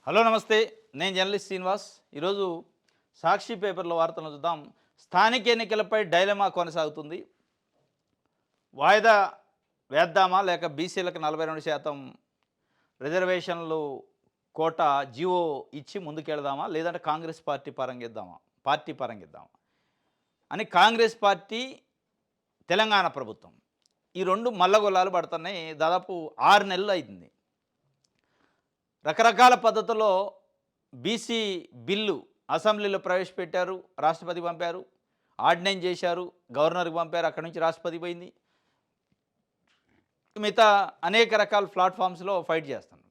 Hello నమస్తే. నేను journalist Srinivas. ఈరోజు సాక్షి పేపర్లో వార్తలను చూద్దాం. స్థానిక ఎన్నికలపై డైలమా కొనసాగుతుంది. వాయిదా వేద్దామా లేక బీసీలకు 42% రిజర్వేషన్లు కోటా జీవో ఇచ్చి ముందుకెళ్దామా లేదంటే కాంగ్రెస్ పార్టీ పరంగిద్దామా అని కాంగ్రెస్ పార్టీ, తెలంగాణ ప్రభుత్వం ఈ రెండు మల్లగొల్లాలు పడుతున్నాయి. దాదాపు 6 నెలలు అయింది. రకరకాల పద్ధతుల్లో బీసీ బిల్లు అసెంబ్లీలో ప్రవేశపెట్టారు, రాష్ట్రపతి పంపారు, ఆర్డినెన్స్ చేశారు, గవర్నర్కి పంపారు, అక్కడి నుంచి రాష్ట్రపతి పోయింది. మిగతా అనేక రకాల ప్లాట్ఫామ్స్లో ఫైట్ చేస్తున్నాం.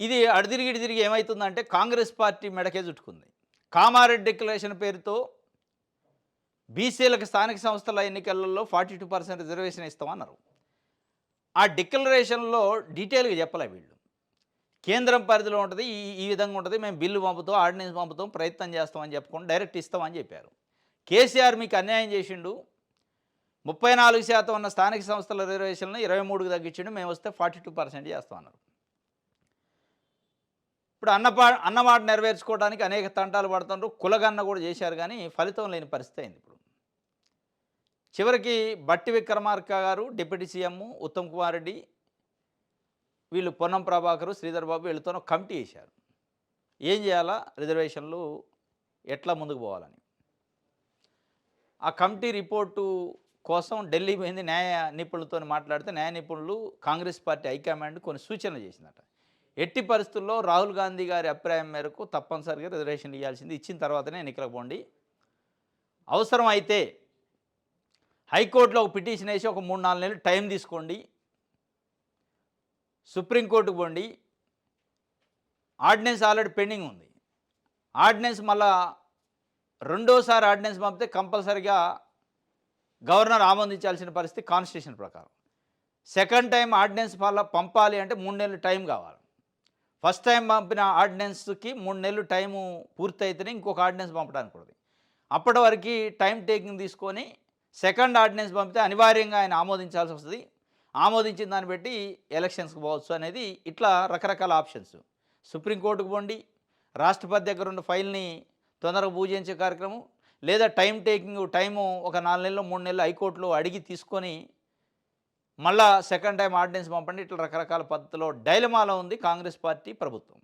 ఇది అడిదిరిగి ఇడిదిరిగి ఏమవుతుందంటే కాంగ్రెస్ పార్టీ మెడకే చుట్టుకుంది. కామారెడ్డి డిక్లరేషన్ పేరుతో బీసీలకు స్థానిక సంస్థల ఎన్నికలలో 42% రిజర్వేషన్ ఇస్తామన్నారు. ఆ డిక్లరేషన్లో డీటెయిల్గా చెప్పలే వీళ్ళు. కేంద్రం పరిధిలో ఉంటుంది, ఈ ఈ విధంగా ఉంటుంది, మేము బిల్లు పంపుతాం, ఆర్డినెన్స్ పంపుతాం, ప్రయత్నం చేస్తామని చెప్పుకొని డైరెక్ట్ ఇస్తామని చెప్పారు. కేసీఆర్ మీకు అన్యాయం చేసిండు, 34% ఉన్న స్థానిక సంస్థల రిజర్వేషన్లు 23కు తగ్గించిండు, మేము వస్తే 42% చేస్తామన్నారు. ఇప్పుడు అన్నమాట నెరవేర్చుకోవడానికి అనేక తంటాలు పడుతున్నారు, కులగన్న కూడా చేశారు, కానీ ఫలితం లేని పరిస్థితి అయింది. ఇప్పుడు చివరికి బట్టి విక్రమార్క గారు, డిప్యూటీ సీఎం ఉత్తమ్ కుమార్ రెడ్డి, వీళ్ళు పొన్నం ప్రభాకరు, శ్రీధర్ బాబు వీళ్ళతో కమిటీ వేశారు. ఏం చేయాలా, రిజర్వేషన్లు ఎట్లా ముందుకు పోవాలని. ఆ కమిటీ రిపోర్టు కోసం ఢిల్లీ పోయింది. న్యాయ నిపుణులతో మాట్లాడితే న్యాయ నిపుణులు కాంగ్రెస్ పార్టీ హైకమాండ్ కొన్ని సూచనలు చేసిందట. ఎట్టి పరిస్థితుల్లో రాహుల్ గాంధీ గారి అభిప్రాయం మేరకు తప్పనిసరిగా రిజర్వేషన్ ఇవ్వాల్సింది, ఇచ్చిన తర్వాతనే ఎన్నికలకు పోండి. అవసరం అయితే హైకోర్టులో ఒక పిటిషన్ వేసి ఒక 3-4 నెలలు టైం తీసుకోండి, సుప్రీంకోర్టుకు పోండి. ఆర్డినెన్స్ ఆల్రెడీ పెండింగ్ ఉంది. ఆర్డినెన్స్ మళ్ళా రెండోసారి ఆర్డినెన్స్ పంపితే కంపల్సరిగా గవర్నర్ ఆమోదించాల్సిన పరిస్థితి కాన్స్టిట్యూషన్ ప్రకారం. సెకండ్ టైం ఆర్డినెన్స్ పంపాలి అంటే 3 నెలలు టైం కావాలి. ఫస్ట్ టైం పంపిన ఆర్డినెన్స్కి 3 నెలలు టైము పూర్తయితేనే ఇంకొక ఆర్డినెన్స్ పంపడానికి ఉంటుంది. అప్పటి వరకు టైం టేకింగ్ తీసుకొని సెకండ్ ఆర్డినెన్స్ పంపితే అనివార్యంగా ఆయన ఆమోదించాల్సి వస్తుంది. ఆమోదించిన దాన్ని బట్టి ఎలక్షన్స్కి పోవచ్చు అనేది, ఇట్లా రకరకాల ఆప్షన్స్. సుప్రీంకోర్టుకు పోండి, రాష్ట్రపతి దగ్గర ఉన్న ఫైల్ని తొందరగా పూజించే కార్యక్రమం, లేదా టైము ఒక 4 నెలలు 3 నెలలు హైకోర్టులో అడిగి తీసుకొని మళ్ళా సెకండ్ టైం ఆర్డినెన్స్ పంపండి. ఇట్లా రకరకాల పద్ధతిలో డైలమాలో ఉంది కాంగ్రెస్ పార్టీ ప్రభుత్వం.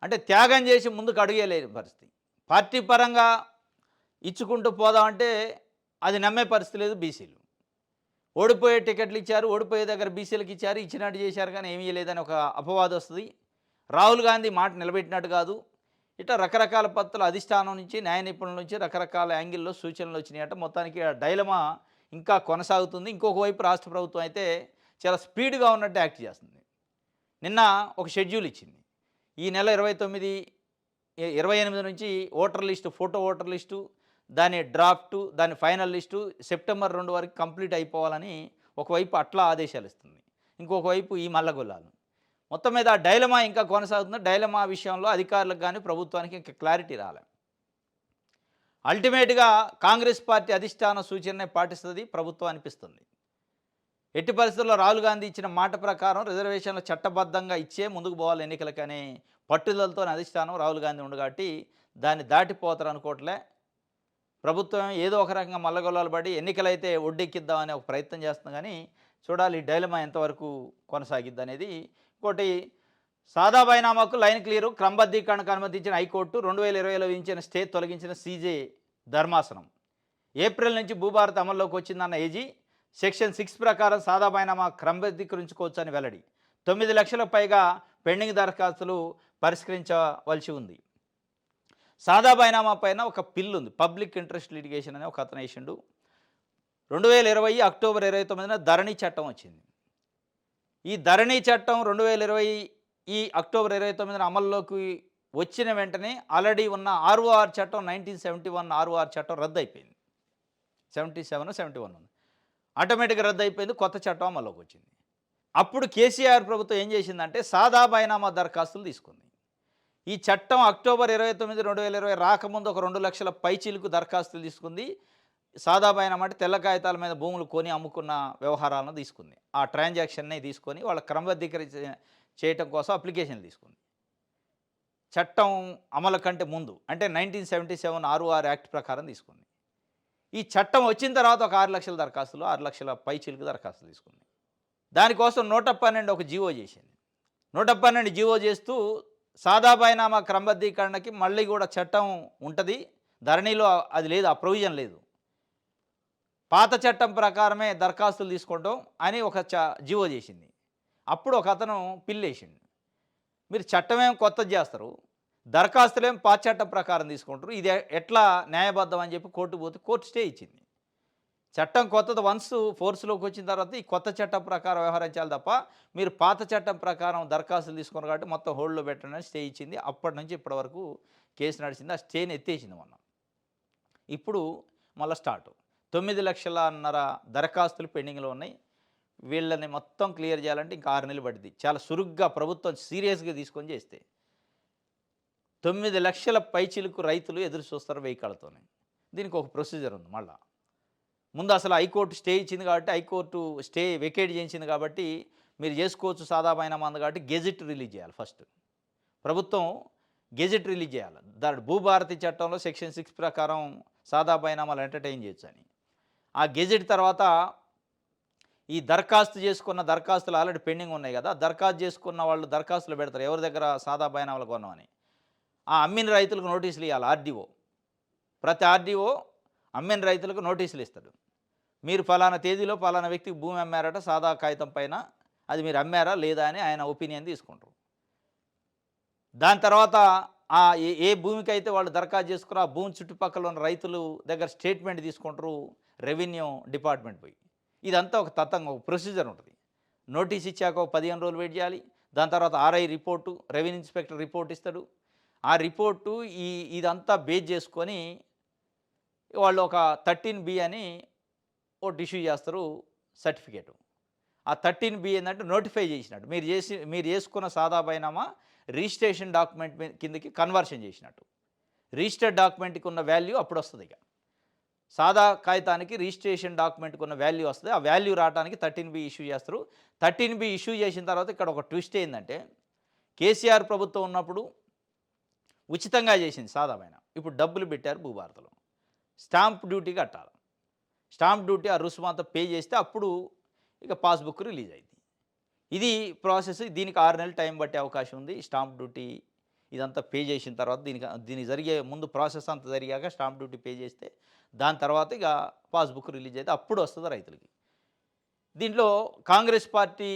అంటే త్యాగం చేసి ముందుకు అడుగేలేని పరిస్థితి. పార్టీ పరంగా ఇచ్చుకుంటూ పోదామంటే అది నమ్మే పరిస్థితి లేదు. బీసీలు ఓడిపోయే టికెట్లు ఇచ్చారు, ఓడిపోయే దగ్గర బీసీలకు ఇచ్చారు, ఇచ్చినట్టు చేశారు, కానీ ఏమీ లేదని ఒక అపవాదం వస్తుంది. రాహుల్ గాంధీ మాట నిలబెట్టినట్టు కాదు. ఇట్లా రకరకాల పద్ధతులు అధిష్టానం నుంచి, న్యాయ నిపుణుల నుంచి రకరకాల యాంగిల్లో సూచనలు వచ్చినాయట. మొత్తానికి ఆ డైలమా ఇంకా కొనసాగుతుంది. ఇంకొక వైపు రాష్ట్ర ప్రభుత్వం అయితే చాలా స్పీడ్గా ఉన్నట్టు యాక్ట్ చేస్తుంది. నిన్న ఒక షెడ్యూల్ ఇచ్చింది. ఈ నెల 28 నుంచి ఫోటో ఓటర్ లిస్టు, దాని డ్రాఫ్టు, దాని ఫైనల్ లిస్టు సెప్టెంబర్ 2 వరకు కంప్లీట్ అయిపోవాలని ఒకవైపు అట్లా ఆదేశాలు ఇస్తుంది, ఇంకొక వైపు ఈ మల్లగొల్లాలు. మొత్తం మీద ఆ డైలమా ఇంకా కొనసాగుతుంది. డైలమా విషయంలో అధికారులకు కానీ ప్రభుత్వానికి ఇంకా క్లారిటీ రాలే. అల్టిమేట్గా కాంగ్రెస్ పార్టీ అధిష్టాన సూచననే పాటిస్తుంది ప్రభుత్వం అనిపిస్తుంది. ఎట్టి పరిస్థితుల్లో రాహుల్ గాంధీ ఇచ్చిన మాట ప్రకారం రిజర్వేషన్లు చట్టబద్ధంగా ఇచ్చే ముందుకు పోవాలి ఎన్నికలకనే పట్టుదలతో అధిష్టానం రాహుల్ గాంధీ ఉంది కాబట్టి దాన్ని దాటిపోతారు అనుకోవట్లే. ప్రభుత్వం ఏదో ఒక రకంగా మల్లగొల్లాలు పడి ఎన్నికలైతే ఒడ్డెక్కిద్దామనే ఒక ప్రయత్నం చేస్తుంది, కానీ చూడాలి ఈ డైలమా ఎంతవరకు కొనసాగిద్ది అనేది. ఇంకోటి, సాదా బైనామాకు లైన్ క్లియరు, క్రమబద్ధీకరణకు అనుమతించిన హైకోర్టు, 2020లో విధించిన స్టే తొలగించిన సీజే ధర్మాసనం. ఏప్రిల్ నుంచి భూభారత్ అమల్లోకి వచ్చిందన్న ఏజీ, సెక్షన్ 6 ప్రకారం సాదా బైనామా క్రమబద్ధీకరించుకోవచ్చు అని వెల్లడి. 9 లక్షలకు పైగా పెండింగ్ దరఖాస్తులు పరిష్కరించవలసి ఉంది. సాదా బైనామా పైన ఒక పిల్లు ఉంది, పబ్లిక్ ఇంట్రెస్ట్ లిటిగేషన్ అనే ఒక అతను వేసిండు. 2020 అక్టోబర్ 29న ధరణి చట్టం వచ్చింది. ఈ ధరణి చట్టం 2020 ఈ అక్టోబర్ 29న అమల్లోకి వచ్చిన వెంటనే ఆల్రెడీ ఉన్న ఆర్ఓఆర్ చట్టం 1971 ఆర్ఓఆర్ చట్టం రద్దు అయిపోయింది. 71 ఉంది, ఆటోమేటిక్గా రద్దు అయిపోయింది. కొత్త చట్టం అమల్లోకి వచ్చింది. అప్పుడు కేసీఆర్ ప్రభుత్వం ఏం చేసిందంటే సాదా బైనామా దరఖాస్తులు తీసుకుంది. ఈ చట్టం అక్టోబర్ 29, 2020 రాకముందు ఒక 2 లక్షల పైచీలకు దరఖాస్తులు తీసుకుంది. సాదా బైనామా అంటే తెల్ల కాగితాల మీద భూములు కొని అమ్ముకున్న వ్యవహారాలను తీసుకుంది. ఆ ట్రాన్సాక్షన్ని తీసుకొని వాళ్ళ క్రమబద్ధీకరించి చేయటం కోసం అప్లికేషన్ తీసుకుంది. చట్టం అమలు కంటే ముందు అంటే 1977 ఆర్ఓఆర్ యాక్ట్ ప్రకారం తీసుకుంది. ఈ చట్టం వచ్చిన తర్వాత ఒక 6,00,000 దరఖాస్తులు, 6,00,000 పైచిలుకు దరఖాస్తులు తీసుకుంది. దానికోసం 112 ఒక జీవో చేసింది. 112 జీవో చేస్తూ సాదా బైనామా క్రమబద్ధీకరణకి మళ్ళీ కూడా చట్టం ఉంటది. ధరణిలో అది లేదు, ఆ ప్రొవిజన్ లేదు. పాత చట్టం ప్రకారమే దరఖాస్తులు తీసుకుంటాం అని ఒక జీవో చేసింది. అప్పుడు ఒక అతను పిల్లేసిండు. మీరు చట్టమేం కొత్తది చేస్తారు, దరఖాస్తులేం పాత చట్టం ప్రకారం తీసుకుంటారు, ఇది ఎట్లా న్యాయబద్ధం అని చెప్పి కోర్టుకు పోతే కోర్టు స్టే ఇచ్చింది. చట్టం కొత్తది వన్స్ ఫోర్స్‌లోకి వచ్చిన తర్వాత ఈ కొత్త చట్టం ప్రకారం వ్యవహరించాలి తప్ప, మీరు పాత చట్టం ప్రకారం దరఖాస్తులు తీసుకున్నారు కాబట్టి మొత్తం హోల్డ్‌లో పెట్టండి అని స్టే ఇచ్చింది. అప్పటి నుంచి ఇప్పటి వరకు కేసు నడిచింది. ఆ స్టేని ఎత్తేసింది మొన్న. ఇప్పుడు మళ్ళా స్టార్ట్. 9,00,000 దరఖాస్తులు పెండింగ్‌లో ఉన్నాయి. వీళ్ళని మొత్తం క్లియర్ చేయాలంటే ఇంకా 6 నెలలు పడుద్ది. చాలా సురుగ్గా ప్రభుత్వం సీరియస్‌గా తీసుకొని చేస్తే. 9,00,000 పైచిలుకు రైతులు ఎదురు చూస్తారు వెయ్యి కళ్ళతోని. దీనికి ఒక ప్రొసీజర్ ఉంది మళ్ళా. ముందు అసలు హైకోర్టు స్టే ఇచ్చింది కాబట్టి, హైకోర్టు స్టే వెకేట్ చేయించింది కాబట్టి మీరు చేసుకోవచ్చు సాదా బైనామా అంది కాబట్టి గెజిట్ రిలీజ్ చేయాలి ఫస్ట్. ప్రభుత్వం గెజిట్ రిలీజ్ చేయాలి. భూభారతి చట్టంలో సెక్షన్ 6 ప్రకారం సాదా బైనామాలు ఎంటర్‌టైన్ చేయొచ్చు అని. ఆ గెజిట్ తర్వాత ఈ దరఖాస్తు చేసుకున్న దరఖాస్తులు ఆల్రెడీ పెండింగ్ ఉన్నాయి కదా, దరఖాస్తు చేసుకున్న వాళ్ళు దరఖాస్తులు పెడతారు ఎవరి దగ్గర సాదా బైనామాలు కొన్నామని. ఆ అమ్మిన రైతులకు నోటీసులు ఇవ్వాలి ఆర్డీఓ. ప్రతి ఆర్డీఓ అమ్మిన రైతులకు నోటీసులు ఇస్తాడు. మీరు ఫలానా తేదీలో ఫలానా వ్యక్తికి భూమి అమ్మారట సాదా కాగితం పైన, అది మీరు అమ్మారా లేదా అని ఆయన ఒపీనియన్ తీసుకుంటారు. దాని తర్వాత ఏ భూమికైతే వాళ్ళు దరఖాస్తు చేసుకున్నారో ఆ భూమి చుట్టుపక్కల ఉన్న రైతులు దగ్గర స్టేట్మెంట్ తీసుకుంటారు రెవెన్యూ డిపార్ట్మెంట్ పోయి. ఇదంతా ఒక తతంగం, ఒక ప్రొసీజర్ ఉంటుంది. నోటీస్ ఇచ్చాక ఒక 15 రోజులు వెయిట్ చేయాలి. దాని తర్వాత RI report, revenue inspector report ఇస్తాడు. ఆ రిపోర్టు ఇదంతా బేస్ చేసుకొని వాళ్ళు ఒక 13B అని ఒకటి ఇష్యూ చేస్తారు సర్టిఫికేటు. ఆ 13B ఏంటంటే నోటిఫై చేసినట్టు మీరు చేసుకున్న సాదా బైనామా రిజిస్ట్రేషన్ డాక్యుమెంట్ కిందకి కన్వర్షన్ చేసినట్టు. రిజిస్టర్డ్ డాక్యుమెంట్కి ఉన్న వాల్యూ అప్పుడు వస్తుంది. ఇక సాదా కాగితానికి రిజిస్ట్రేషన్ డాక్యుమెంట్కి ఉన్న వాల్యూ వస్తుంది. ఆ వాల్యూ రావడానికి 13B ఇష్యూ చేస్తారు. 13B ఇష్యూ చేసిన తర్వాత ఇక్కడ ఒక ట్విస్ట్ ఏంటంటే, కేసీఆర్ ప్రభుత్వం ఉన్నప్పుడు ఉచితంగా చేసింది సాదా బైనామా. ఇప్పుడు డబ్బులు పెట్టారు భూభారతిలో. స్టాంప్ డ్యూటీ కట్టాలి. స్టాంప్ డ్యూటీ ఆ రుసుమంతా పే చేస్తే అప్పుడు ఇక పాస్బుక్ రిలీజ్ అయింది. ఇది ప్రాసెస్. దీనికి 6 నెలలు టైం పట్టే అవకాశం ఉంది. స్టాంప్ డ్యూటీ ఇదంతా పే చేసిన తర్వాత దీనికి జరిగే ముందు ప్రాసెస్ అంతా జరిగాక స్టాంప్ డ్యూటీ పే చేస్తే దాని తర్వాత ఇక పాస్బుక్ రిలీజ్ అయితే అప్పుడు వస్తుంది రైతులకి. దీంట్లో కాంగ్రెస్ పార్టీ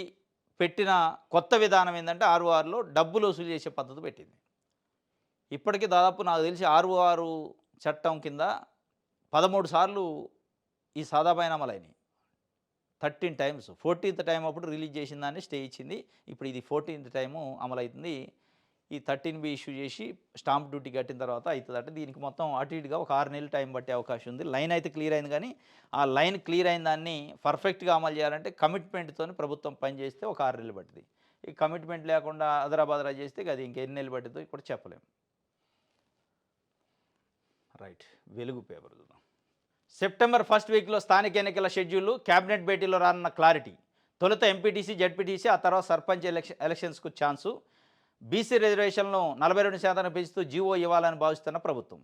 పెట్టిన కొత్త విధానం ఏంటంటే ఆర్ఓఆర్లో డబ్బులు వసూలు చేసే పద్ధతి పెట్టింది. ఇప్పటికీ దాదాపు నాకు తెలిసి ఆర్ఓఆర్ చట్టం కింద 13 సార్లు ఈ సాదా బైనామాలు అయినాయి. 13 టైమ్స్. 14th టైం అప్పుడు రిలీజ్ చేసిన దాన్ని స్టే ఇచ్చింది. ఇప్పుడు ఇది 14th టైము అమలవుతుంది. ఈ 13B ఇష్యూ చేసి స్టాంప్ డ్యూటీ కట్టిన తర్వాత అవుతుందంటే దీనికి మొత్తం అటు ఇటుగా ఒక 6 నెలలు టైం పట్టే అవకాశం ఉంది. లైన్ అయితే క్లియర్ అయింది కానీ ఆ లైన్ క్లియర్ అయిన దాన్ని పర్ఫెక్ట్గా అమలు చేయాలంటే కమిట్మెంట్తో ప్రభుత్వం పనిచేస్తే ఒక 6 నెలలు పడుతుంది. ఈ కమిట్మెంట్ లేకుండా అదరాబదరా చేస్తే అది ఇంకెన్ని నెలలు పడుతుందో ఇప్పుడు చెప్పలేము. రైట్, వెలుగు పేపర్ చూద్దాం. సెప్టెంబర్ 1st వీక్లో స్థానిక ఎన్నికల షెడ్యూల్, క్యాబినెట్ భేటీలో రానున్న క్లారిటీ. తొలుత ఎంపీటీసీ, జెడ్పీటీసీ, ఆ తర్వాత సర్పంచ్ ఎలక్షన్స్కు ఛాన్సు. బీసీ రిజర్వేషన్లను 42% పెంచుతూ జీవో ఇవ్వాలని భావిస్తున్న ప్రభుత్వం.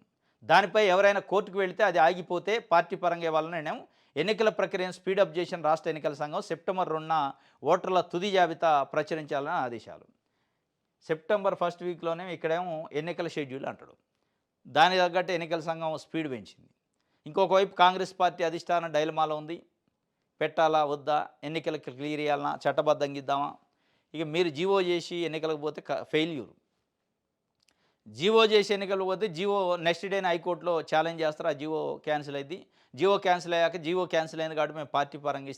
దానిపై ఎవరైనా కోర్టుకు వెళితే అది ఆగిపోతే పార్టీ పరంగా ఇవ్వాలని నిర్ణయం. ఎన్నికల ప్రక్రియను స్పీడప్ చేసిన రాష్ట్ర ఎన్నికల సంఘం సెప్టెంబర్ 2న ఓటర్ల తుది జాబితా ప్రచురించాలని ఆదేశాలు. సెప్టెంబర్ 1st వీక్లోనే ఇక్కడేమో ఎన్నికల షెడ్యూల్ అంటాడు. దాని తగ్గట్టు ఎన్నికల సంఘం స్పీడ్ పెంచింది. ఇంకొక వైపు కాంగ్రెస్ పార్టీ అధిష్టానం డైలమాలో ఉంది. పెట్టాలా వద్దా, ఎన్నికలకు క్లియర్ చేయాలన్నా, చట్టబద్ధంగా ఇద్దామా. ఇక మీరు జీవో చేసి ఎన్నికలకు పోతే ఫెయిల్యూర్. జీవో చేసి ఎన్నికలకు పోతే జీవో నెక్స్ట్ డేనే హైకోర్టులో ఛాలెంజ్ చేస్తారు. ఆ జీవో క్యాన్సిల్ అయింది. జీవో క్యాన్సిల్ అయ్యాక జీవో క్యాన్సిల్ అయింది కాబట్టి మేము పార్టీ పరంగా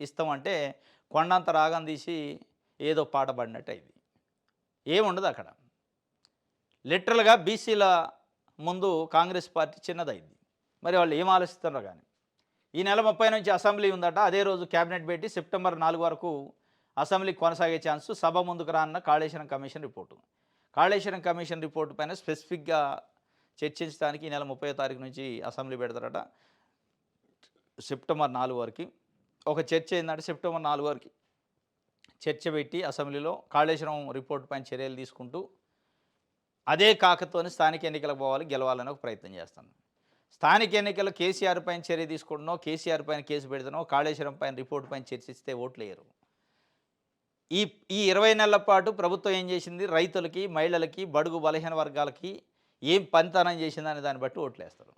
ఇస్తామంటే కొండంత రాగం తీసి ఏదో పాట పడినట్టు అయింది. ఏముండదు అక్కడ. లిటరల్గా బీసీల ముందు కాంగ్రెస్ పార్టీ చిన్నదైంది. మరి వాళ్ళు ఏం ఆలోచిస్తున్నారో కానీ. ఈ నెల 30 నుంచి అసెంబ్లీ ఉందట. అదే రోజు క్యాబినెట్ భేటీ. సెప్టెంబర్ 4 వరకు అసెంబ్లీ కొనసాగే ఛాన్సు. సభ ముందుకు రానున్న Kaleshwaram commission report. Kaleshwaram commission report పైన స్పెసిఫిక్గా చర్చించడానికి ఈ నెల 30వ తారీఖు నుంచి అసెంబ్లీ పెడతారట. సెప్టెంబర్ 4 వరకు ఒక చర్చ ఏంటంటే సెప్టెంబర్ 4 వరకు చర్చ పెట్టి అసెంబ్లీలో కాళేశ్వరం రిపోర్ట్ పైన చర్యలు తీసుకుంటూ అదే కాకతోని స్థానిక ఎన్నికలకు పోవాలి, గెలవాలని ఒక ప్రయత్నం చేస్తాను. స్థానిక ఎన్నికల్లో కేసీఆర్ పైన చర్య తీసుకుంటున్నావు, కేసీఆర్ పైన కేసు పెడుతున్నావు, కాళేశ్వరం పైన రిపోర్ట్ పైన చర్చిస్తే ఓట్లేయరు. ఈ ఈ 20 నెలల పాటు ప్రభుత్వం ఏం చేసింది, రైతులకి, మహిళలకి, బడుగు బలహీన వర్గాలకి ఏం పనితనం చేసిందనే దాన్ని బట్టి ఓట్లేస్తారు.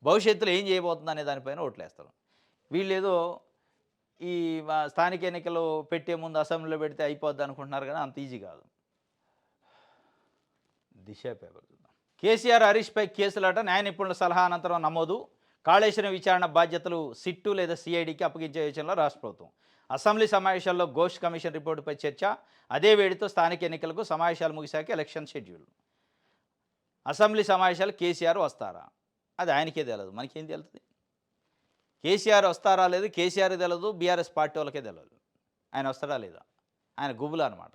భవిష్యత్తులో ఏం చేయబోతుందనే దానిపైన ఓట్లేస్తారు. వీళ్ళేదో ఈ స్థానిక ఎన్నికలు పెట్టే ముందు అసెంబ్లీలో పెడితే అయిపోద్ది అనుకుంటున్నారు కానీ అంత ఈజీ కాదు. దిశ పేపర్ చూద్దాం. కేసీఆర్, హరీష్పై కేసులట, న్యాయ నిపుణుల సలహా అనంతరం నమోదు. కాళేశ్వరం విచారణ బాధ్యతలు సిట్టు లేదా సిఐడికి అప్పగించే యోచనలో రాష్ట్ర ప్రభుత్వం. అసెంబ్లీ సమావేశాల్లో ఘోష్ కమిషన్ రిపోర్టుపై చర్చ. అదే వేడితో స్థానిక ఎన్నికలకు సమావేశాలు ముగిశాక ఎలక్షన్ షెడ్యూల్. అసెంబ్లీ సమావేశాలు కేసీఆర్ వస్తారా? అది ఆయనకే తెలియదు, మనకేం తెలుస్తుంది? కేసీఆర్ వస్తారా లేదు, కేసీఆర్ తెలియదు, బీఆర్ఎస్ పార్టీ వాళ్ళకే తెలియదు ఆయన వస్తాడా లేదా. ఆయన గుబులు అనమాట.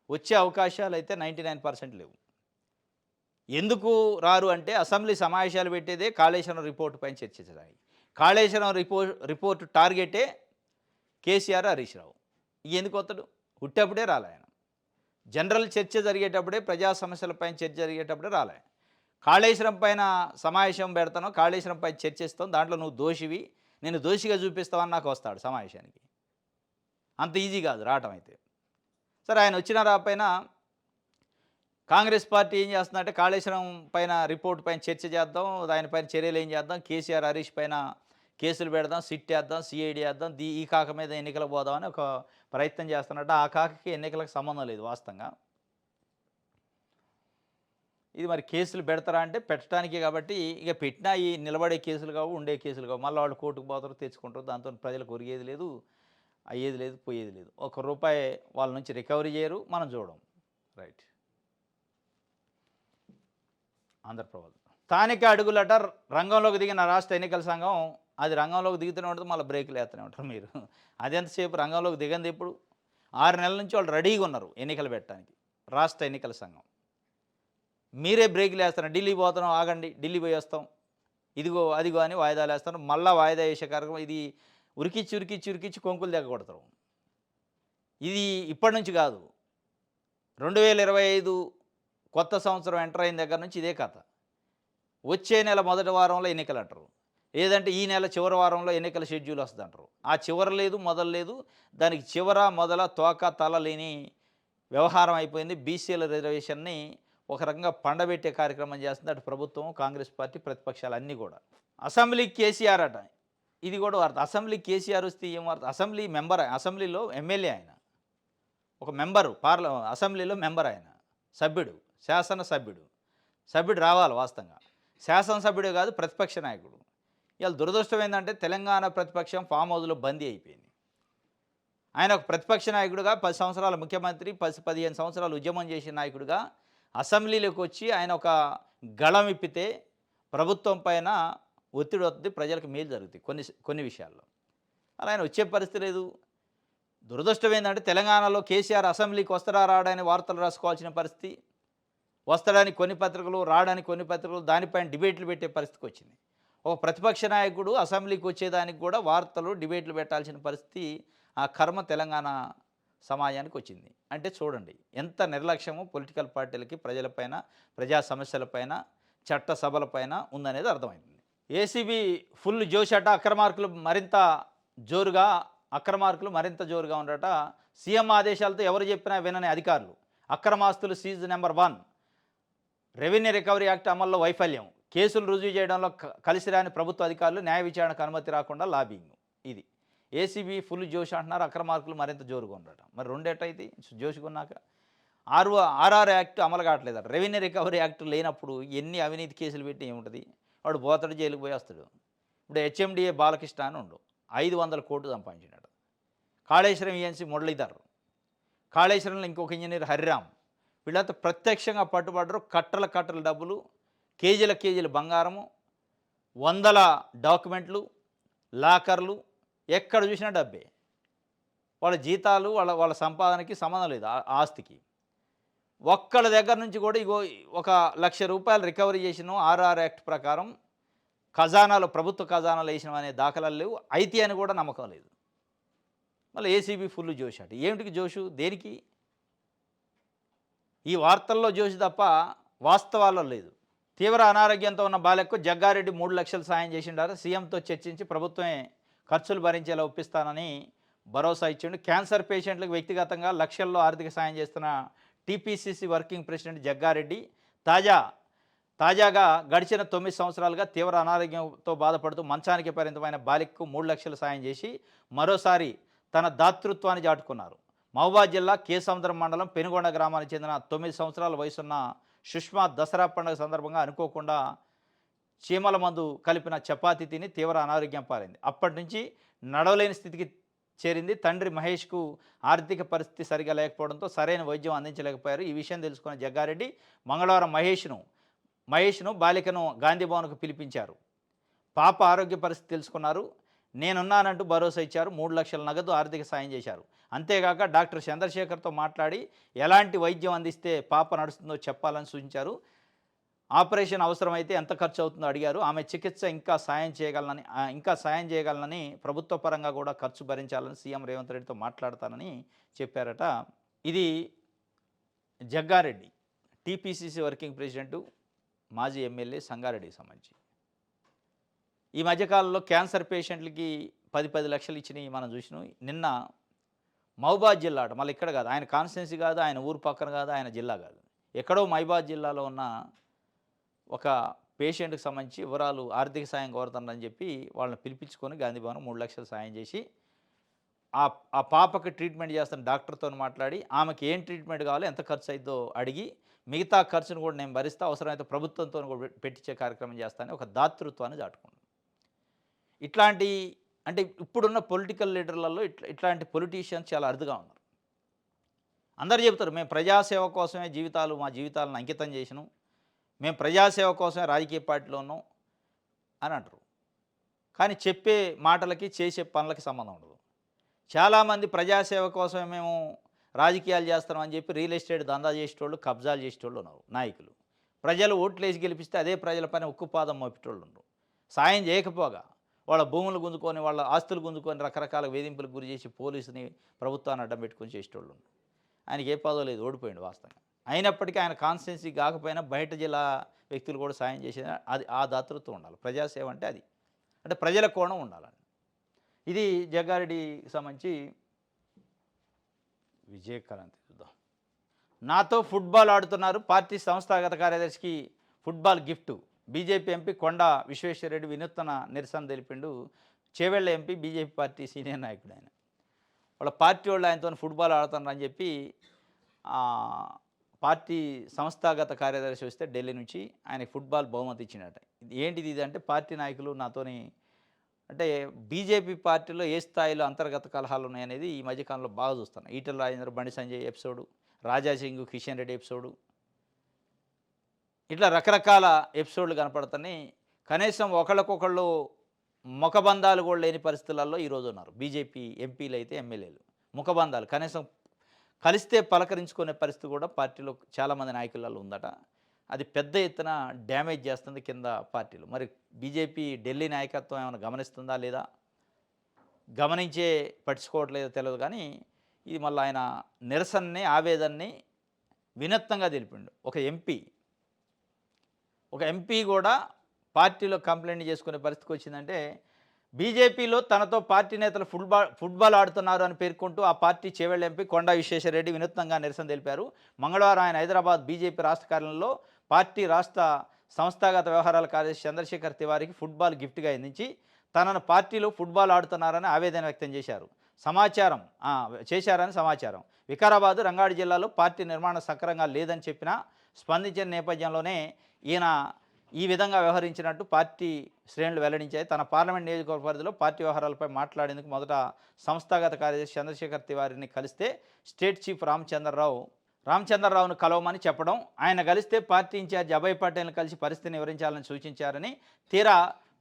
వచ్చే అవకాశాలు అయితే 99% లేవు. ఎందుకు రారు అంటే అసెంబ్లీ సమావేశాలు పెట్టేదే కాళేశ్వరం రిపోర్టు పైన చర్చించడానికి. కాళేశ్వరం రిపోర్టు టార్గెటే కేసీఆర్, హరీష్ రావు. ఎందుకు వస్తాడు? పుట్టేప్పుడే రాలే ఆయన. జనరల్ చర్చ జరిగేటప్పుడే, ప్రజా సమస్యలపైన చర్చ జరిగేటప్పుడే రాలే. కాళేశ్వరం పైన సమావేశం పెడతాను, కాళేశ్వరం పైన చర్చిస్తాం, దాంట్లో నువ్వు దోషివి, నేను దోషిగా చూపిస్తావని నాకు వస్తాడు సమావేశానికి. అంత ఈజీ కాదు రావటం అయితే. సరే, ఆయన వచ్చిన రాపైన కాంగ్రెస్ పార్టీ ఏం చేస్తుందంటే కాళేశ్వరం పైన రిపోర్ట్ పైన చర్చ చేద్దాం, దానిపైన చర్యలు ఏం చేద్దాం, కేసీఆర్, హరీష్ పైన కేసులు పెడదాం, సిట్ వేద్దాం, సిఐడి వేద్దాం, ఈ కాక మీద ఎన్నికలకు పోదామని ఒక ప్రయత్నం చేస్తున్నట్టు. ఆ కాకకి ఎన్నికలకు సంబంధం లేదు వాస్తవంగా. ఇది మరి కేసులు పెడతారా అంటే పెట్టడానికే కాబట్టి, ఇక పెట్టినా ఈ నిలబడే కేసులు కావు, ఉండే కేసులు కావు. మళ్ళీ వాళ్ళు కోర్టుకు పోతారు, తెచ్చుకుంటారు, దాంతో ప్రజలకు ఒరిగేది లేదు, అయ్యేది లేదు, పోయేది లేదు. ₹1 వాళ్ళ నుంచి రికవరీ చేయరు, మనం చూడం. రైట్. ఆంధ్రప్రభ స్థానిక అడుగులట, రంగంలోకి దిగిన రాష్ట్ర ఎన్నికల సంఘం. అది రంగంలోకి దిగుతూనే ఉంటుంది, మళ్ళీ బ్రేకులు వేస్తూనే ఉంటారు మీరు. అదెంతసేపు రంగంలోకి దిగంది ఇప్పుడు? 6 నెలల నుంచి వాళ్ళు రెడీగా ఉన్నారు ఎన్నికలు పెట్టడానికి. రాష్ట్ర ఎన్నికల సంఘం మీరే బ్రేకులు వేస్తారు. ఢిల్లీ పోతున్నాం, ఆగండి, ఢిల్లీ పోయి వస్తాం, ఇదిగో అదిగో అని వాయిదాలు వేస్తారు. మళ్ళీ వాయిదా వేసే కార్యక్రమం. ఇది ఉరికిచ్చి కొంకులు దగ్గకొడతారు. ఇది ఇప్పటి నుంచి కాదు, 2025 కొత్త సంవత్సరం ఎంటర్ అయిన దగ్గర నుంచి ఇదే కథ. వచ్చే నెల మొదటి వారంలో ఎన్నికలు అంటారు, లేదంటే ఈ నెల చివరి వారంలో ఎన్నికల షెడ్యూల్ వస్తుంది అంటారు. ఆ చివర లేదు, మొదలు లేదు, దానికి చివర మొదల తోక తల లేని వ్యవహారం అయిపోయింది. బీసీల రిజర్వేషన్ని ఒక రకంగా పండబెట్టే కార్యక్రమం చేస్తుంది అటు ప్రభుత్వం, కాంగ్రెస్ పార్టీ, ప్రతిపక్షాలు అన్నీ కూడా. అసెంబ్లీ కేసీఆర్ అట, ఇది కూడా వార్త. అసెంబ్లీ కేసీఆర్ వస్తే ఏం వార్త? అసెంబ్లీ మెంబర్, అసెంబ్లీలో ఎమ్మెల్యే ఆయన, ఒక మెంబరు, అసెంబ్లీలో మెంబర్ ఆయన, సభ్యుడు, సభ్యుడు రావాలి వాస్తవంగా. శాసనసభ్యుడే కాదు, ప్రతిపక్ష నాయకుడు. ఇవాళ దురదృష్టం ఏంటంటే తెలంగాణ ప్రతిపక్షం ఫామ్ హౌస్లో బందీ అయిపోయింది. ఆయన ఒక ప్రతిపక్ష నాయకుడిగా 10 సంవత్సరాల ముఖ్యమంత్రి, 10-15 సంవత్సరాలు ఉద్యమం చేసిన నాయకుడిగా అసెంబ్లీలోకి వచ్చి ఆయన ఒక గళం ఇప్పితే ప్రభుత్వం పైన ఒత్తిడి వస్తుంది, ప్రజలకు మేలు జరుగుతుంది కొన్ని విషయాల్లో. అలా ఆయన వచ్చే పరిస్థితి లేదు. దురదృష్టం ఏంటంటే తెలంగాణలో కేసీఆర్ అసెంబ్లీకి వస్తారా రాడని వార్తలు రాసుకోవాల్సిన పరిస్థితి, వస్తాడని కొన్ని పత్రికలు, రాడని కొన్ని పత్రికలు, దానిపైన డిబేట్లు పెట్టే పరిస్థితికి వచ్చింది. ఒక ప్రతిపక్ష నాయకుడు అసెంబ్లీకి వచ్చేదానికి కూడా వార్తలు, డిబేట్లు పెట్టాల్సిన పరిస్థితి ఆ కర్మ తెలంగాణ సమాజానికి వచ్చింది. అంటే చూడండి ఎంత నిర్లక్ష్యము పొలిటికల్ పార్టీలకి ప్రజలపైన, ప్రజా సమస్యలపైన, చట్ట సభలపైన ఉందనేది అర్థమైంది. ఏసీబీ ఫుల్ జోషట, అక్రమార్కులు మరింత జోరుగా ఉండట. సీఎం ఆదేశాలతో ఎవరు చెప్పినా వినని అధికారులు. అక్రమాస్తులు seize number 1. Revenue recovery act అమల్లో వైఫల్యం. కేసులు రుజువు చేయడంలో కలిసి రాని ప్రభుత్వ అధికారులు, న్యాయ విచారణకు అనుమతి రాకుండా లాబింగ్. ఇది ఏసీబీ ఫుల్ జోష్ అంటున్నారు, అక్రమార్కులు మరింత జోరుగా ఉండట. మరి రెండేటైతే జోషుకున్నాక ఆర్ఆర్ యాక్ట్ అమలు కావట్లేదు. రెవెన్యూ రికవరీ యాక్ట్ లేనప్పుడు ఎన్ని అవినీతి కేసులు పెట్టి ఏముంటుంది? వాడు పోతాడు, జైలుకు పోయి వస్తాడు. ఇప్పుడు హెచ్ఎండిఏ బాలకృష్ణ అని ఉండు, 500 కోట్లు సంపాదించినాడు. కాళేశ్వరం ఈఎన్సీ మురళీధర్, కాళేశ్వరంలో ఇంకొక ఇంజనీర్ హరిరామ్, వీళ్ళంతా ప్రత్యక్షంగా పట్టుబడ్డరు. కట్టల డబ్బులు, కేజీల బంగారము, వందల డాక్యుమెంట్లు, లాకర్లు, ఎక్కడ చూసినా డబ్బే. వాళ్ళ జీతాలు, వాళ్ళ సంపాదనకి సంబంధం లేదు ఆస్తికి. ఒక్కళ్ళ దగ్గర నుంచి కూడా ఇగో ₹1,00,000 రికవరీ చేసిన ఆర్ఆర్ యాక్ట్ ప్రకారం ఖజానాలో, ప్రభుత్వ ఖజానాలో వేసినాం అనే దాఖలాలు లేవు. అయితే అని కూడా నమ్మకం లేదు. మళ్ళీ ఏసీబీ ఫుల్ జోష్ అట. ఏమిటికి జోషు? దేనికి? ఈ వార్తల్లో జోష్ తప్ప వాస్తవాల్లో లేదు. తీవ్ర అనారోగ్యంతో ఉన్న బాలెక్కు జగ్గారెడ్డి 3,00,000 సాయం చేసిండారు. సీఎంతో చర్చించి ప్రభుత్వమే ఖర్చులు భరించేలా ఒప్పిస్తానని భరోసా ఇచ్చిండు. క్యాన్సర్ పేషెంట్లకు వ్యక్తిగతంగా లక్షల్లో ఆర్థిక సాయం చేస్తున్న టీపీసీసీ వర్కింగ్ ప్రెసిడెంట్ జగ్గారెడ్డి తాజాగా గడిచిన 9 సంవత్సరాలుగా తీవ్ర అనారోగ్యంతో బాధపడుతూ మంచానికి పరిమితమైన బాలికకు 3,00,000 సాయం చేసి మరోసారి తన దాతృత్వాన్ని చాటుకున్నారు. మహబూబాద్ జిల్లా కేసముద్రం మండలం పెనుగొండ గ్రామానికి చెందిన 9 సంవత్సరాల వయసున్న సుష్మా దసరా పండుగ సందర్భంగా అనుకోకుండా చీమల మందు కలిపిన చపాతీ తిని తీవ్ర అనారోగ్యం పాలైంది. అప్పటి నుంచి నడవలేని స్థితికి చేరింది. తండ్రి మహేష్కు ఆర్థిక పరిస్థితి సరిగా లేకపోవడంతో సరైన వైద్యం అందించలేకపోయారు. ఈ విషయం తెలుసుకున్న జగ్గారెడ్డి మంగళవారం మహేష్ను బాలికను గాంధీభవన్కు పిలిపించారు. పాప ఆరోగ్య పరిస్థితి తెలుసుకున్నారు. నేనున్నానంటూ భరోసా ఇచ్చారు. 3,00,000 నగదు ఆర్థిక సాయం చేశారు. అంతేగాక డాక్టర్ చంద్రశేఖర్తో మాట్లాడి ఎలాంటి వైద్యం అందిస్తే పాప నడుస్తుందో చెప్పాలని సూచించారు. ఆపరేషన్ అవసరమైతే ఎంత ఖర్చు అవుతుందో అడిగారు. ఆమె చికిత్స ఇంకా సాయం చేయగలనని ప్రభుత్వ పరంగా కూడా ఖర్చు భరించాలని సీఎం రేవంత్ రెడ్డితో మాట్లాడతానని చెప్పారట. ఇది జగ్గారెడ్డి, టీపీసీసీ వర్కింగ్ ప్రెసిడెంటు, మాజీ ఎమ్మెల్యే సంగారెడ్డికి సంబంధించి. ఈ మధ్యకాలంలో క్యాన్సర్ పేషెంట్లకి 10 లక్షలు ఇచ్చినాయి మనం చూసినాం. నిన్న మహబూబాద్ జిల్లా అట, మళ్ళీ ఇక్కడ కాదు, ఆయన కాన్స్టిట్యున్సీ కాదు, ఆయన ఊరు పక్కన కాదు, ఆయన జిల్లా కాదు, ఎక్కడో మహబూబాద్ జిల్లాలో ఉన్న ఒక పేషెంట్కి సంబంధించి వివరాలు ఆర్థిక సాయం కోరుతానని చెప్పి వాళ్ళని పిలిపించుకొని గాంధీభవన్ 3,00,000 సాయం చేసి ఆ పాపకి ట్రీట్మెంట్ చేస్తున్న డాక్టర్తో మాట్లాడి ఆమెకి ఏం ట్రీట్మెంట్ కావాలో ఎంత ఖర్చు అవుతుందో అడిగి మిగతా ఖర్చును కూడా నేను భరిస్తా, అవసరమైతే ప్రభుత్వంతో కూడా పెట్టించే కార్యక్రమం చేస్తానని ఒక దాతృత్వాన్ని చాటుకున్నాను. ఇట్లాంటి అంటే ఇప్పుడున్న పొలిటికల్ లీడర్లలో ఇట్లాంటి పొలిటీషియన్స్ చాలా అరుదుగా ఉన్నారు. అందరు చెబుతారు మేము ప్రజాసేవ కోసమే మా జీవితాలను అంకితం చేసినాం, మేము ప్రజాసేవ కోసమే రాజకీయ పార్టీలో ఉన్నాం అని అంటారు. కానీ చెప్పే మాటలకి చేసే పనులకి సంబంధం ఉండదు. చాలామంది ప్రజాసేవ కోసమే మేము రాజకీయాలు చేస్తామని చెప్పి రియల్ ఎస్టేట్ దందా చేసేటోళ్ళు, కబ్జాలు చేసేటోళ్ళు ఉన్నారు నాయకులు. ప్రజలు ఓట్లేసి గెలిపిస్తే అదే ప్రజల పైన ఉక్కుపాదం మోపేటోళ్ళు ఉన్నారు. సాయం చేయకపోగా వాళ్ళ భూములు గుంజుకొని, వాళ్ళ ఆస్తులు గుంజుకొని రకరకాల వేధింపులకు గురి చేసి పోలీసుని ప్రభుత్వాన్ని అడ్డం పెట్టుకొని చేసేటోళ్ళు ఉన్నారు. ఆయనకి ఏ పదవి లేదు, ఓడిపోయింది వాస్తవంగా. అయినప్పటికీ ఆయన కాన్స్టిట్యున్సీ కాకపోయినా బయట జిల్లా వ్యక్తులు కూడా సాయం చేసేది అది ఆ దాతృత్వం ఉండాలి. ప్రజాసేవ అంటే అది, అంటే ప్రజల కోణం ఉండాలని. ఇది జగ్గారెడ్డికి సంబంధించి. విజయకాంత్ చూద్దాం. నాతో ఫుట్బాల్ ఆడుతున్నారు, పార్టీ సంస్థాగత కార్యదర్శికి football gift. BJP MP Konda Vishweshwar Reddy వినూత్న నిరసన తెలిపిండు. Chevella MP BJP party senior నాయకుడు ఆయన. వాళ్ళ పార్టీ వాళ్ళు ఆయనతో ఫుట్బాల్ ఆడుతున్నారని చెప్పి పార్టీ సంస్థాగత కార్యదర్శి వస్తే ఢిల్లీ నుంచి ఆయనకి ఫుట్బాల్ బహుమతి ఇచ్చినట్ట. ఏంటిది ఇది అంటే పార్టీ నాయకులు నాతోని, అంటే బీజేపీ పార్టీలో ఏ స్థాయిలో అంతర్గత కలహాలు ఉన్నాయనేది ఈ మధ్యకాలంలో బాగా చూస్తున్నాం. ఈటెల రాజేంద్ర, బండి సంజయ్ ఎపిసోడు, రాజాసింగ్, కిషన్ రెడ్డి ఎపిసోడు, ఇట్లా రకరకాల ఎపిసోడ్లు కనపడుతున్నాయి. కనీసం ఒకళ్ళకొకళ్ళు ముఖబంధాలు కూడా లేని పరిస్థితులలో ఈరోజు ఉన్నారు బీజేపీ ఎంపీలు అయితే ఎమ్మెల్యేలు. ముఖబంధాలు కనీసం కలిస్తే పలకరించుకునే పరిస్థితి కూడా పార్టీలో చాలామంది నాయకులలో ఉందట. అది పెద్ద ఎత్తున డ్యామేజ్ చేస్తుంది కింద పార్టీలు. మరి బీజేపీ ఢిల్లీ నాయకత్వం ఏమైనా గమనిస్తుందా లేదా, గమనించే పట్టించుకోవట్లేదో తెలియదు. కానీ ఇది మళ్ళీ ఆయన నిరసనని, ఆవేదనని వినూత్నంగా తెలిపిండు. ఒక ఎంపీ కూడా పార్టీలో కంప్లైంట్ చేసుకునే పరిస్థితికి వచ్చిందంటే, బీజేపీలో తనతో పార్టీ నేతలు ఫుట్బాల్ ఆడుతున్నారు అని పేర్కొంటూ ఆ పార్టీ చేవెళ్ళ ఎంపీ కొండా విశ్వేశ్వరరెడ్డి వినూత్నంగా నిరసన తెలిపారు. మంగళవారం ఆయన హైదరాబాద్ బీజేపీ రాష్ట్ర కార్యాలయంలో పార్టీ రాష్ట్ర సంస్థాగత వ్యవహారాల కార్యదర్శి చంద్రశేఖర్ తివారికి ఫుట్బాల్ గిఫ్ట్గా అందించి తనను పార్టీలో ఫుట్బాల్ ఆడుతున్నారని ఆవేదన వ్యక్తం చేశారని సమాచారం. వికారాబాద్, రంగారెడ్డి జిల్లాలో పార్టీ నిర్మాణం సక్రమంగా లేదని చెప్పినా స్పందించిన నేపథ్యంలోనే ఈయన ఈ విధంగా వ్యవహరించినట్టు పార్టీ శ్రేణులు వెల్లడించాయి. తన పార్లమెంట్ నియోజకవర్గ పరిధిలో పార్టీ వ్యవహారాలపై మాట్లాడేందుకు మొదట సంస్థాగత కార్యదర్శి చంద్రశేఖర్ తివారిని కలిస్తే స్టేట్ చీఫ్ రామచంద్రరావును కలవమని చెప్పడం, ఆయన కలిస్తే పార్టీ ఇన్ఛార్జ్ అభయ్ పటేల్ని కలిసి పరిస్థితిని వివరించాలని సూచించారని, తీరా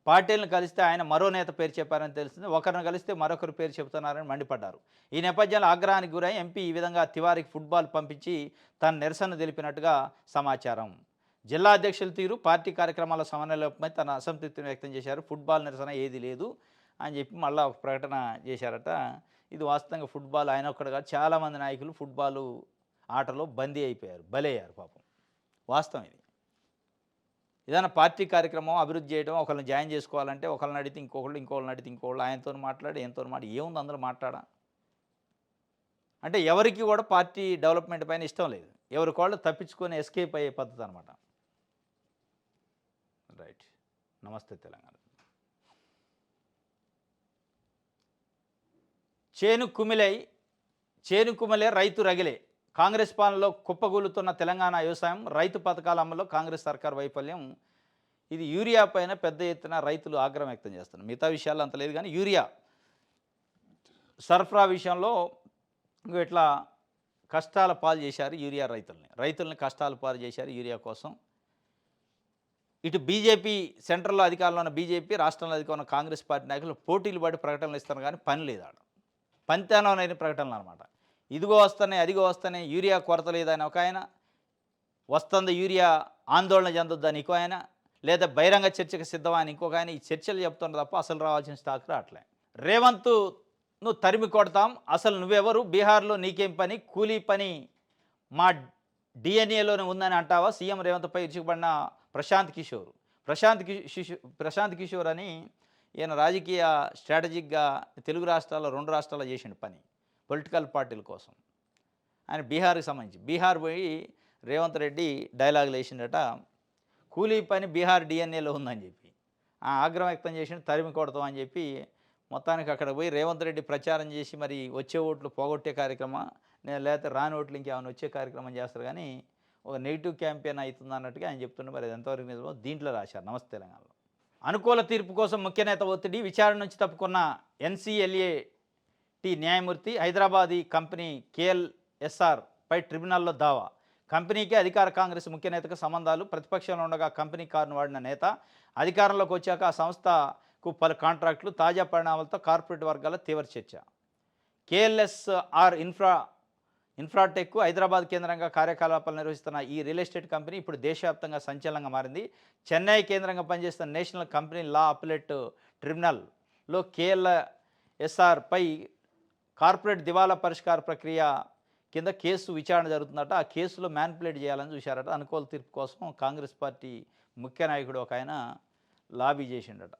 పార్టీలను కలిస్తే ఆయన మరో నేత పేరు చెప్పారని తెలిసింది. ఒకరిని కలిస్తే మరొకరు పేరు చెబుతున్నారని మండిపడ్డారు. ఈ నేపథ్యంలో ఆగ్రహానికి గురై ఎంపీ ఈ విధంగా తివారికి ఫుట్బాల్ పంపించి తన నిరసన తెలిపినట్టుగా సమాచారం. జిల్లా అధ్యక్షుల తీరు, పార్టీ కార్యక్రమాల సమన్వయంపై తన అసంతృప్తిని వ్యక్తం చేశారు. ఫుట్బాల్ నిరసన ఏది లేదు అని చెప్పి మళ్ళీ ఒక ప్రకటన చేశారట. ఇది వాస్తవంగా ఫుట్బాల్ ఆయన ఒక్కడు కాదు, చాలామంది నాయకులు ఫుట్బాలు ఆటలో బందీ అయిపోయారు, బలయ్యారు పాపం. వాస్తవం ఇది. ఏదైనా పార్టీ కార్యక్రమం అభివృద్ధి చేయడం, ఒకళ్ళని జాయిన్ చేసుకోవాలంటే ఒకళ్ళని అడిగితే ఇంకొకళ్ళు, ఇంకోళ్ళని అడిగితే ఇంకోళ్ళు, ఆయనతో మాట్లాడి ఈయనతో మాట్లాడి ఏముంది అందులో మాట్లాడా? అంటే ఎవరికి కూడా పార్టీ డెవలప్మెంట్ పైన ఇష్టం లేదు. ఎవరికి వాళ్ళు తప్పించుకొని ఎస్కేప్ అయ్యే పద్ధతి అనమాట. రైట్. నమస్తే తెలంగాణ. చేను కుమిలే రైతు రగిలే. కాంగ్రెస్ పాలనలో కుప్పగూలుతున్న తెలంగాణ వ్యవసాయం, రైతు పథకాల అమల్లో కాంగ్రెస్ సర్కార్ వైఫల్యం. ఇది యూరియా పైన పెద్ద ఎత్తున రైతులు ఆగ్రహం వ్యక్తం చేస్తున్నారు. మిగతా విషయాలు అంత లేదు కానీ యూరియా సరఫరా విషయంలో ఇట్లా కష్టాల పాలు చేశారు యూరియా రైతుల్ని కష్టాల పాలు చేశారు యూరియా కోసం. ఇటు బీజేపీ సెంట్రల్లో అధికారంలో ఉన్న బీజేపీ, రాష్ట్రంలో అధికారంలో ఉన్న కాంగ్రెస్ పార్టీ నాయకులు పోటీలు పడి ప్రకటనలు ఇస్తారు కానీ పని లేదు ఆడ. పంతేనమైన ప్రకటనలు అనమాట. ఇదిగో వస్తున్నాయి, అదిగో వస్తున్నాయి, యూరియా కొరత లేదని ఒక ఆయన, వస్తుంది యూరియా ఆందోళన చెందొద్దని ఇంకో ఆయన, లేదా బహిరంగ చర్చకు సిద్ధమా అని ఇంకొక ఆయన. ఈ చర్చలు చెప్తున్నారు తప్ప అసలు రావాల్సిన స్టాక్ రావట్లే. రేవంత్ నువ్వు తరిమి కొడతాం, అసలు నువ్వెవరు, బీహార్లో నీకేం పని, కూలీ పని మా డిఎన్ఏలోనే ఉందని అంటావా? సీఎం రేవంత్పై ఇరుచుకుపడిన ప్రశాంత్ కిషోర్ అని ఈయన రాజకీయ స్ట్రాటజిక్గా తెలుగు రాష్ట్రాల్లో 2 రాష్ట్రాల్లో చేసిన పని పొలిటికల్ పార్టీల కోసం. ఆయన బీహార్కి సంబంధించి బీహార్ పోయి రేవంత్ రెడ్డి డైలాగులు వేసిండట, కూలీ పని బీహార్ డిఎన్ఏలో ఉందని చెప్పి ఆగ్రహం వ్యక్తం చేసిన, తరిమి కొడతాం అని చెప్పి మొత్తానికి అక్కడ పోయి రేవంత్ రెడ్డి ప్రచారం చేసి మరి వచ్చే ఓట్లు పోగొట్టే కార్యక్రమం, లేకపోతే రాని ఓట్లు ఇంకేమైనా వచ్చే కార్యక్రమం చేస్తారు కానీ ఒక నెగిటివ్ క్యాంపెయిన్ అవుతుంది అన్నట్టుగా ఆయన చెప్తుండే. మరి ఎంతవరకు నిజమో దీంట్లో రాశారు. నమస్తే తెలంగాణలో అనుకూల తీర్పు కోసం ముఖ్య నేత ఒత్తిడి, విచారణ నుంచి తప్పుకున్న ఎన్సీఎల్ఏటి న్యాయమూర్తి, హైదరాబాదీ కంపెనీ కేఎల్ఎస్ఆర్ పై ట్రిబ్యునల్లో దావా. కంపెనీకి అధికార కాంగ్రెస్ ముఖ్య నేతకు సంబంధాలు, ప్రతిపక్షంలో ఉండగా కంపెనీ కారును వాడిన నేత, అధికారంలోకి వచ్చాక ఆ సంస్థకు పలు కాంట్రాక్టులు, తాజా పరిణామాలతో కార్పొరేట్ వర్గాల తీవ్ర చర్చ. కేఎల్ఎస్ఆర్ ఇన్ఫ్రాటెక్ హైదరాబాద్ కేంద్రంగా కార్యకలాపాలు నిర్వహిస్తున్న ఈ రియల్ ఎస్టేట్ కంపెనీ ఇప్పుడు దేశవ్యాప్తంగా సంచలనంగా మారింది. చెన్నై కేంద్రంగా పనిచేస్తున్న నేషనల్ కంపెనీ లా అపిలేట్ ట్రిబ్యునల్లో కేఎల్ఎస్ఆర్ పై కార్పొరేట్ దివాలా పరిష్కార ప్రక్రియ కింద కేసు విచారణ జరుగుతుందట. ఆ కేసులో మ్యానిపులేట్ చేయాలని చూశారట. అనుకూల తీర్పు కోసం కాంగ్రెస్ పార్టీ ముఖ్య నాయకుడు ఒక ఆయన లాబీ చేసిండట.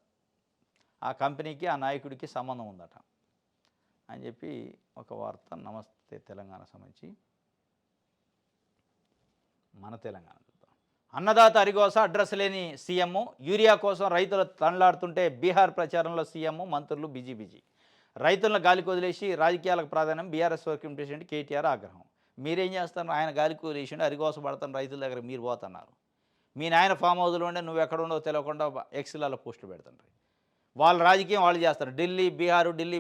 ఆ కంపెనీకి ఆ నాయకుడికి సంబంధం ఉందట అని చెప్పి ఒక వార్త. నమస్తే తెలంగాణ సంబంధించి మన తెలంగాణ చూద్దాం. అన్నదాత అరిగోస అడ్రస్ లేని సీఎం, యూరియా కోసం రైతులు తండ్లాడుతుంటే బీహార్ ప్రచారంలో సీఎం, మంత్రులు బిజీ. రైతులను గాలికి వదిలేసి రాజకీయాలకు ప్రాధాన్యం, బీఆర్ఎస్ వర్కింగ్ ప్రెసిడెంట్ కేటీఆర్ ఆగ్రహం. మీరేం చేస్తారు? ఆయన గాలికి వదిలేసిండు, అరిగోస పడతాను రైతుల దగ్గర మీరు పోతున్నారు. మీ నాయన ఫామ్ హౌస్లో ఉండే నువ్వు ఎక్కడుండో తెలియకుండా ఎక్స్లలో పోస్టులు పెడుతుంటారు. వాళ్ళ రాజకీయం వాళ్ళు చేస్తారు. ఢిల్లీ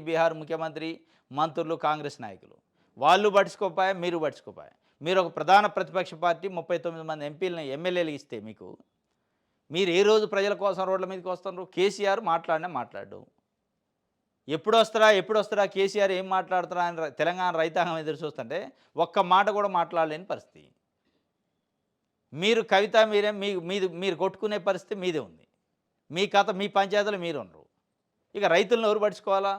బీహార్ ముఖ్యమంత్రి, మంత్రులు, కాంగ్రెస్ నాయకులు వాళ్ళు పట్టించుకోపాయా, మీరు పట్టించుకోపాయా. మీరు ఒక ప్రధాన ప్రతిపక్ష పార్టీ 39 మంది ఎంపీలను ఎమ్మెల్యేలు ఇస్తే మీరు ఏ రోజు ప్రజల కోసం రోడ్ల మీదకి వస్తున్నారు? కేసీఆర్ మాట్లాడు. ఎప్పుడు వస్తారా కేసీఆర్ ఏం మాట్లాడతారా అని తెలంగాణ రైతాంగం ఎదురు చూస్తుంటే ఒక్క మాట కూడా మాట్లాడలేని పరిస్థితి. మీరు కవిత మీరు కొట్టుకునే పరిస్థితి మీదే ఉంది. మీ కథ మీ పంచాయతీలు మీరు ఉండరు. ఇక రైతులను ఎవరు పట్టించుకోవాలా?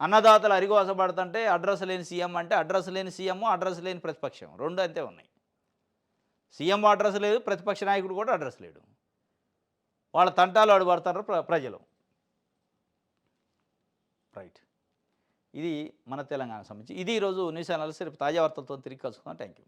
అన్నదాతలు అరిగోసపడుతుంటే అడ్రస్ లేని సీఎం అంటే అడ్రస్ లేని సీఎం, అడ్రస్ లేని ప్రతిపక్షం, 2 అంతే ఉన్నాయి. సీఎం అడ్రస్ లేదు, ప్రతిపక్ష నాయకుడు కూడా అడ్రస్ లేడు. వాళ్ళ తంటాలు అడుగుపడతారు ప్రజలు. రైట్. ఇది మన తెలంగాణ సంబంధించి. ఇది ఈరోజు న్యూస్ అనాలిసిస్. రేపు తాజా వార్తలతో తిరిగి కలుసుకుందాం. Thank you.